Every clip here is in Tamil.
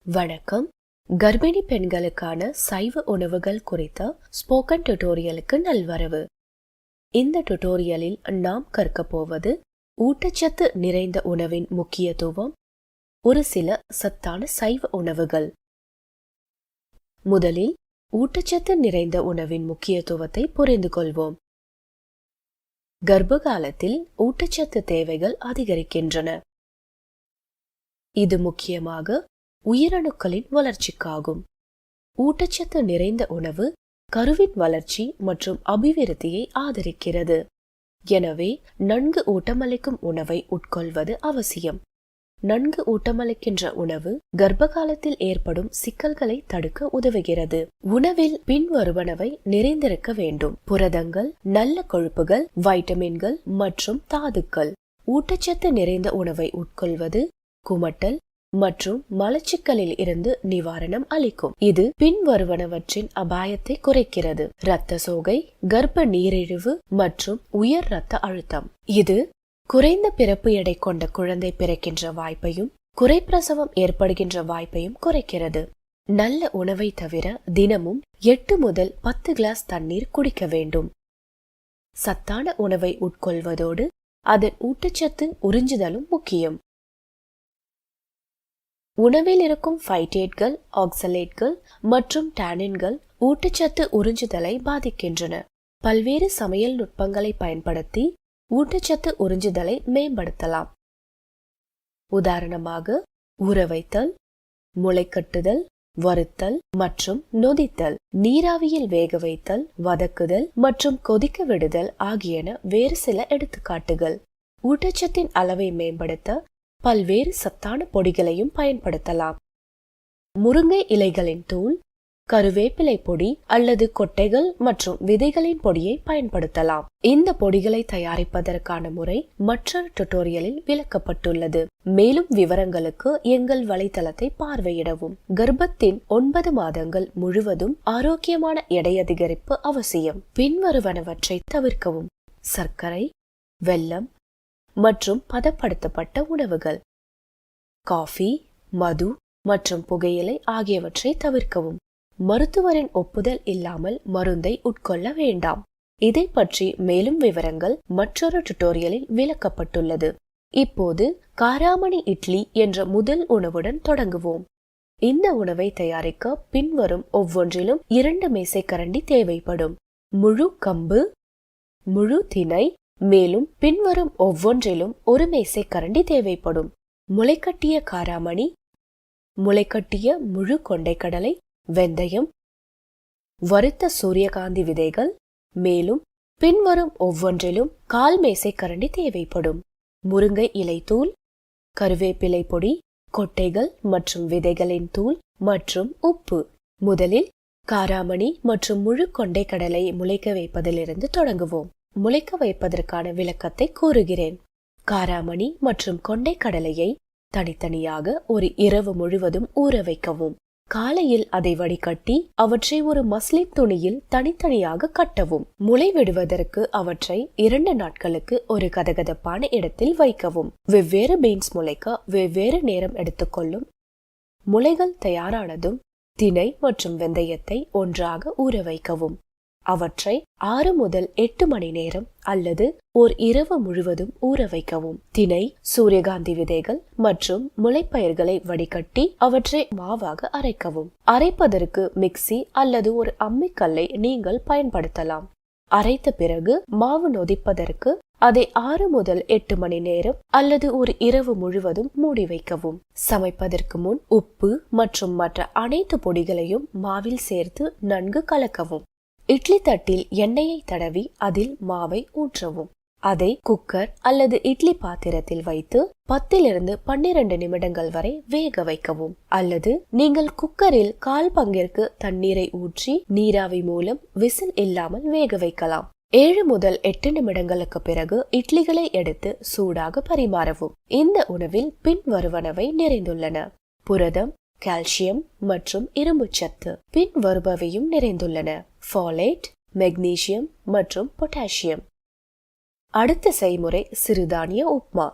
வணக்கம். கர்ப்பிணி பெண்களுக்கான சைவ உணவுகள் குறித்த ஸ்போக்கன் டியூட்டோரியலுக்கு நல்வரவு. இந்த டியூட்டோரியலில் நாம் கற்க போவது ஊட்டச்சத்து நிறைந்த உணவின் முக்கியத்துவம், ஒரு சில சத்தான சைவ உணவுகள். முதலில் ஊட்டச்சத்து நிறைந்த உணவின் முக்கியத்துவத்தை புரிந்து கொள்வோம். கர்ப்ப காலத்தில் ஊட்டச்சத்து தேவைகள் அதிகரிக்கின்றன. இது முக்கியமாக உயிரணுக்களின் வளர்ச்சிக்காகும். ஊட்டச்சத்து நிறைந்த உணவு கருவின் வளர்ச்சி மற்றும் அபிவிருத்தியை ஆதரிக்கிறது. எனவே நன்கு ஊட்டமளிக்கும் உணவை உட்கொள்வது அவசியம். நன்கு ஊட்டமளிக்கின்ற உணவு கர்ப்ப காலத்தில் ஏற்படும் சிக்கல்களை தடுக்க உதவுகிறது. உணவில் பின்வருவனவை நிறைந்திருக்க வேண்டும்: புரதங்கள், நல்ல கொழுப்புகள், வைட்டமின்கள் மற்றும் தாதுக்கள். ஊட்டச்சத்து நிறைந்த உணவை உட்கொள்வது குமட்டல் மற்றும் மலச்சிக்கலில் இருந்து நிவாரணம் அளிக்கும். இது பின்வருவனவற்றின் அபாயத்தை குறைக்கிறது: இரத்த சோகை, கர்ப்ப நீரிழிவு மற்றும் உயர் இரத்த அழுத்தம். இது குறைந்த பிறப்பு எடை கொண்ட குழந்தை பிறக்கின்ற வாய்ப்பையும் குறைப்பிரசவம் ஏற்படுகின்ற வாய்ப்பையும் குறைக்கிறது. நல்ல உணவை தவிர தினமும் 8 முதல் 10 கிளாஸ் தண்ணீர் குடிக்க வேண்டும். சத்தான உணவை உட்கொள்வதோடு அதன் ஊட்டச்சத்து உறிஞ்சுதலும் முக்கியம். உணவில் இருக்கும் ஃபைட்டேட்கள், ஆக்சலேட்கள் மற்றும் டானின்கள் ஊட்டச்சத்து உறிஞ்சுதலை பாதிக்கின்றன. பல்வேறு சமையல் நுட்பங்களை பயன்படுத்தி ஊட்டச்சத்து உறிஞ்சுதலை மேம்படுத்தலாம். உதாரணமாக ஊற வைத்தல், முளைக்கட்டுதல், வறுத்தல் மற்றும் நொதித்தல், நீராவியில் வேக வைத்தல், வதக்குதல் மற்றும் கொதிக்க விடுதல் ஆகியன வேறு சில எடுத்துக்காட்டுகள். ஊட்டச்சத்தின் அளவை மேம்படுத்த பல்வேறு சத்தான பொடிகளையும் பயன்படுத்தலாம். முருங்கை இலைகளின் தூள், கருவேப்பிலை பொடி அல்லது கொட்டைகள் மற்றும் விதைகளின் பொடியை பயன்படுத்தலாம். இந்த பொடிகளை தயாரிப்பதற்கான முறை மற்றொரு டியூட்டோரியலில் விளக்கப்பட்டுள்ளது. மேலும் விவரங்களுக்கு எங்கள் வலைத்தளத்தை பார்வையிடவும். கர்ப்பத்தின் 9 மாதங்கள் முழுவதும் ஆரோக்கியமான எடை அதிகரிப்பு அவசியம். பின்வருவனவற்றை தவிர்க்கவும்: சர்க்கரை, வெல்லம் மற்றும் பதப்படுத்தப்பட்ட உணவுகள், காஃபி, மது மற்றும் புகையிலை ஆகியவற்றை தவிர்க்கவும். மருத்துவரின் ஒப்புதல் இல்லாமல் மருந்தை உட்கொள்ள வேண்டாம். இதை பற்றி மேலும் விவரங்கள் மற்றொரு டியூட்டோரியலில் விளக்கப்பட்டுள்ளது. இப்போது காராமணி இட்லி என்ற முதல் உணவுடன் தொடங்குவோம். இந்த உணவை தயாரிக்க பின்வரும் ஒவ்வொன்றிலும் 2 மேசைக்கரண்டி தேவைப்படும்: முழு கம்பு, முழு திணை, மேலும் பின்வரும் ஒவ்வொன்றிலும் 1 மேசைக்கரண்டி தேவைப்படும்: முளைக்கட்டிய காராமணி, முளைக்கட்டிய முழு கொண்டைக்கடலை, வெந்தயம், வறுத்த சூரியகாந்தி விதைகள். மேலும் பின்வரும் ஒவ்வொன்றிலும் 1/4 மேசைக்கரண்டி தேவைப்படும்: முருங்கை இலை தூள், கருவேப்பிலை பொடி, கொட்டைகள் மற்றும் விதைகளின் தூள் மற்றும் உப்பு. முதலில் காராமணி மற்றும் முழு கொண்டைக்கடலை முளைக்க வைப்பதிலிருந்து தொடங்குவோம். முளைக்க வைப்பதற்கான விளக்கத்தை கூறுகிறேன். காராமணி மற்றும் கொண்டைக்கடலையை தனித்தனியாக ஒரு இரவு முழுவதும் ஊற வைக்கவும். காலையில் அதை வடிகட்டி அவற்றை ஒரு மஸ்லின் துணியில் தனித்தனியாக கட்டவும். முளை விடுவதற்கு அவற்றை 2 நாட்களுக்கு ஒரு கதகதப்பான இடத்தில் வைக்கவும். வெவ்வேறு பீன்ஸ் முளைக்க வெவ்வேறு நேரம் எடுத்துக்கொள்ளும். முளைகள் தயாரானதும் திணை மற்றும் வெந்தயத்தை ஒன்றாக ஊற வைக்கவும். அவற்றை 6 முதல் 8 மணி நேரம் அல்லது ஓர் இரவு முழுவதும் ஊற வைக்கவும். திணை, சூரியகாந்தி விதைகள் மற்றும் முளைப்பயிர்களை வடிகட்டி அவற்றை மாவாக அரைக்கவும். அரைப்பதற்கு மிக்சி அல்லது ஒரு அம்மிக்கல்லை நீங்கள் பயன்படுத்தலாம். அரைத்த பிறகு மாவு நொதிப்பதற்கு அதை 6 முதல் 8 மணி நேரம் அல்லது ஒரு இரவு முழுவதும் மூடி வைக்கவும். சமைப்பதற்கு முன் உப்பு மற்றும் மற்ற அனைத்து பொடிகளையும் மாவில் சேர்த்து நன்கு கலக்கவும். இட்லி தட்டில் எண்ணெயை தடவி அதில் மாவை ஊற்றவும். அதை குக்கர் அல்லது இட்லி பாத்திரத்தில் வைத்து 10 to 12 நிமிடங்கள் வரை வேக வைக்கவும். அல்லது நீங்கள் குக்கரில் 1/4 பங்கிற்கு தண்ணீரை ஊற்றி நீராவி மூலம் விசில் இல்லாமல் வேக வைக்கலாம். 7 முதல் 8 நிமிடங்களுக்கு பிறகு இட்லிகளை எடுத்து சூடாக பரிமாறவும். இந்த உணவில் பின்வருவனவை நிறைந்துள்ளன: புரதம், கால்சியம் மற்றும் இரும்பு சத்து. பின்வருபவையும் நிறைந்துள்ளன: ஃபாலேட், மெக்னீசியம் மற்றும் பொட்டாசியம். அடுத்த செய்முறை சிறுதானிய உப்மா.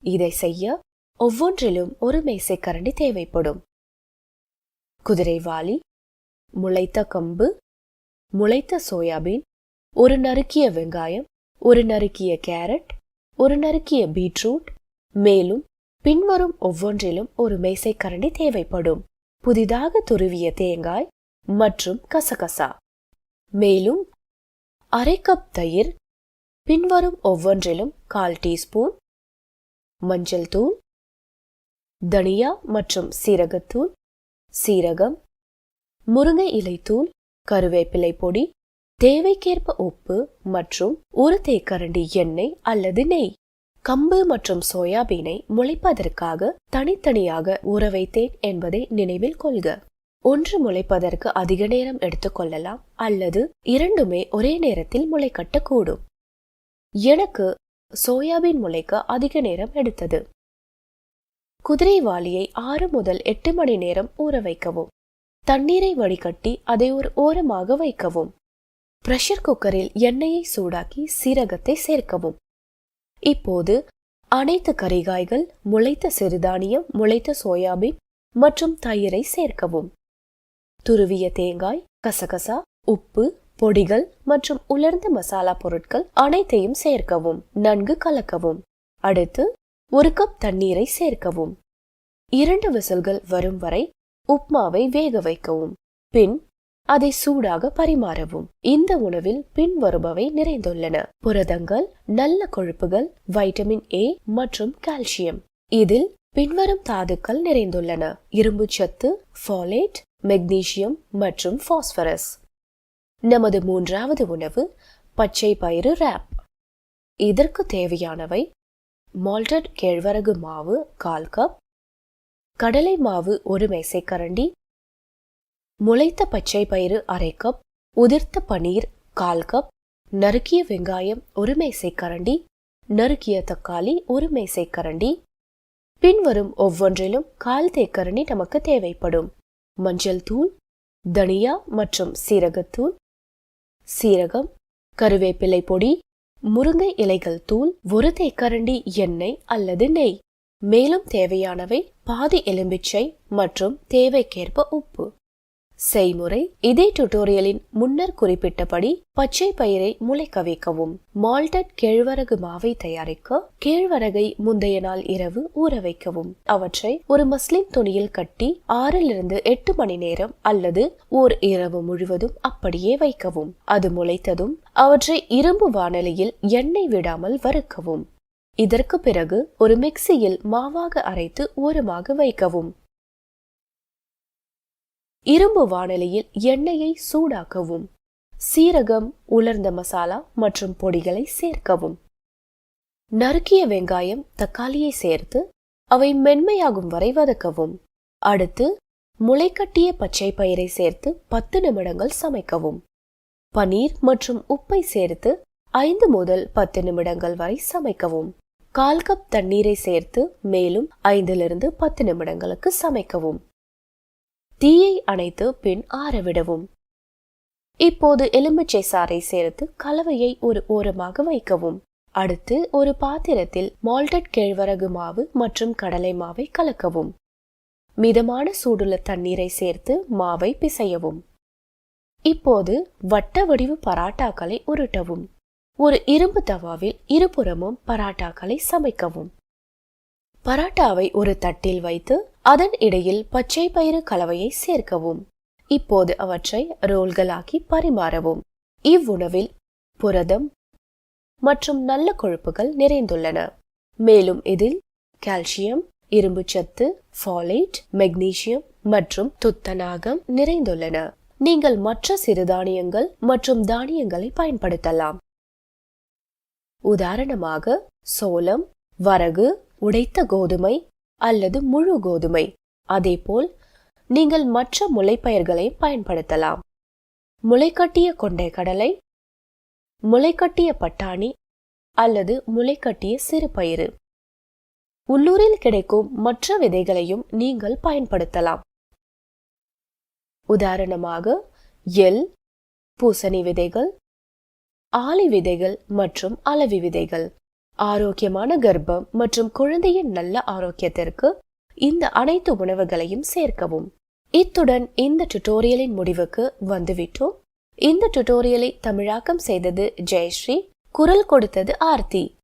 இதை செய்ய ஒவ்வொன்றிலும் 1 மேசைக்கரண்டி தேவைப்படும். குதிரைவாலி, முளைத்த கம்பு, முளைத்த சோயாபீன், ஒரு நறுக்கிய வெங்காயம், ஒரு நறுக்கிய கேரட், ஒரு நறுக்கிய பீட்ரூட். மேலும் பின்வரும் ஒவ்வொன்றிலும் ஒரு மேசைக்கரண்டி தேவைப்படும். புதிதாக துருவிய தேங்காய் மற்றும் கசகசா. மேலும் அரை கப் தயிர். பின்வரும் ஒவ்வொன்றிலும் 1/4 டீஸ்பூன் மஞ்சள் தூள், தனியா மற்றும் சீரகத்தூள், சீரகம், முருங்கை இலை தூள், கருவேப்பிலை பொடி, தேவைக்கேற்ப உப்பு மற்றும் ஒரு தேக்கரண்டி எண்ணெய் அல்லது நெய். கம்பு மற்றும் சோயாபீனை முளைப்பதற்காக தனித்தனியாக ஊற வைத்தேன் என்பதை நினைவில் கொள்க. ஒன்று முளைப்பதற்கு அதிக நேரம் எடுத்துக்கொள்ளலாம் அல்லது இரண்டுமே ஒரே நேரத்தில் முளைக்கட்டக்கூடும். எனக்கு சோயாபீன் முளைக்க அதிக நேரம் எடுத்தது. குதிரைவாலியை 6 முதல் 8 மணி நேரம் ஊற வைக்கவும். தண்ணீரை வடிகட்டி அதை ஒரு ஓரமாக வைக்கவும். பிரஷர் குக்கரில் எண்ணெயை சூடாக்கி சீரகத்தை சேர்க்கவும். இப்போது அனைத்து கறிகாய்கள், முளைத்த சிறுதானியம், முளைத்த சோயாபீன் மற்றும் தயிரை சேர்க்கவும். துருவிய தேங்காய், கசகசா, உப்பு, பொடிகள் மற்றும் உலர்ந்த மசாலா பொருட்கள் அனைத்தையும் சேர்க்கவும். நன்கு கலக்கவும். அடுத்து 1 கப் தண்ணீரை சேர்க்கவும். 2 விசில்கள் வரும் வரை உப்மாவை வேக வைக்கவும். பின் அதை சூடாக பரிமாறவும். இந்த உணவில் பின்வருபவை நிறைந்துள்ளன: புரதங்கள், நல்ல கொழுப்புகள், வைட்டமின் ஏ மற்றும் கால்சியம். இதில் பின்வரும் தாதுக்கள் நிறைந்துள்ளன: இரும்பு சத்து, ஃபாலேட், மெக்னீசியம் மற்றும் பாஸ்பரஸ். நமது 3வது உணவு பச்சை பயிறு ராப். இதற்கு தேவையானவை: மால்டட் கேழ்வரகு மாவு 1/4 கப், கடலை மாவு 1 மேசைக்கரண்டி, முளைத்த பச்சை பயிறு அரை கப், உதிர்த்த பனீர் 1/4 கப், நறுக்கிய வெங்காயம் 1 மேசைக்கரண்டி, நறுக்கிய தக்காளி 1 மேசைக்கரண்டி. பின்வரும் ஒவ்வொன்றிலும் 1/4 தேக்கரண்டி நமக்கு தேவைப்படும்: மஞ்சள் தூள், தனியா மற்றும் சீரகத்தூள், சீரகம், கருவேப்பிலை பொடி, முருங்கை இலைகள் தூள், 1 தேக்கரண்டி எண்ணெய் அல்லது நெய். மேலும் தேவையானவை பாதி எலும்பிச்சை மற்றும் தேவைக்கேற்ப உப்பு. செய்முறை: இதே டியூட்டோரியலின் முன்னர் குறிப்பிட்டபடி பச்சை பயிரை முளைக்க வைக்கவும். மால்டட் கேழ்வரகு மாவை தயாரிக்க கேழ்வரகை முந்தைய நாள் இரவு ஊற வைக்கவும். அவற்றை ஒரு மஸ்லின் துணியில் கட்டி 6 to 8 மணி நேரம் அல்லது ஓர் இரவு முழுவதும் அப்படியே வைக்கவும். அது முளைத்ததும் அவற்றை இரும்பு வாணலியில் எண்ணெய் விடாமல் வறுக்கவும். இதற்கு பிறகு ஒரு மிக்சியில் மாவாக அரைத்து ஓரமாக வைக்கவும். இரும்பு வாணலியில் எண்ணெயை சூடாக்கவும். சீரகம், உலர்ந்த மசாலா மற்றும் பொடிகளை சேர்க்கவும். நறுக்கிய வெங்காயம், தக்காளியை சேர்த்து அவை மென்மையாகும் வரை வதக்கவும். அடுத்து முளைக்கட்டிய பச்சை பயிரை சேர்த்து 10 நிமிடங்கள் சமைக்கவும். பனீர் மற்றும் உப்பை சேர்த்து 5 முதல் 10 நிமிடங்கள் வரை சமைக்கவும். 1/4 கப் தண்ணீரை சேர்த்து மேலும் 5 to 10 நிமிடங்களுக்கு சமைக்கவும். தீயை அணைத்து பின் ஆறவிடவும். இப்போது எலுமிச்சை சாறை சேர்த்து கலவையை ஒரு ஓரமாக வைக்கவும். அடுத்து ஒரு பாத்திரத்தில் மால்டட் கேழ்வரகு மாவு மற்றும் கடலை மாவை கலக்கவும். மிதமான சூடுள்ள தண்ணீரை சேர்த்து மாவை பிசையவும். இப்போது வட்ட வடிவு பராட்டாக்களை உருட்டவும். ஒரு இரும்பு தவாவில் இருபுறமும் பராட்டாக்களை சமைக்கவும். பராட்டாவை ஒரு தட்டில் வைத்து அதன் இடையில் பச்சை பயிறு கலவையை சேர்க்கவும். இப்போது அவற்றை ரோல்களாக்கி பரிமாறவும். இவ்வுணவில் புரதம் மற்றும் நல்ல கொழுப்புகள் நிறைந்துள்ளன. மேலும் இதில் கால்சியம், இரும்பு சத்து, ஃபாலேட், மெக்னீசியம் மற்றும் துத்தநாகம் நிறைந்துள்ளன. நீங்கள் மற்ற சிறுதானியங்கள் மற்றும் தானியங்களை பயன்படுத்தலாம். உதாரணமாக சோளம், வரகு, உடைத்த கோதுமை அல்லது முழு கோதுமை. அதேபோல் நீங்கள் மற்ற முளைப்பயிர்களை பயன்படுத்தலாம். முளைக்கட்டிய கொண்டை கடலை, முளைக்கட்டிய பட்டாணி அல்லது முளைக்கட்டிய சிறுபயிறு. உள்ளூரில் கிடைக்கும் மற்ற விதைகளையும் நீங்கள் பயன்படுத்தலாம். உதாரணமாக எள், பூசணி விதைகள், ஆளி விதைகள் மற்றும் அளவி விதைகள். ஆரோக்கியமான கர்ப்பம் மற்றும் குழந்தையின் நல்ல ஆரோக்கியத்திற்கு இந்த அனைத்து உணவுகளையும் சேர்க்கவும். இத்துடன் இந்த டுட்டோரியலின் முடிவுக்கு வந்துவிட்டோம். இந்த டுட்டோரியலை தமிழாக்கம் செய்தது ஜெயஸ்ரீ, குரல் கொடுத்தது ஆர்த்தி.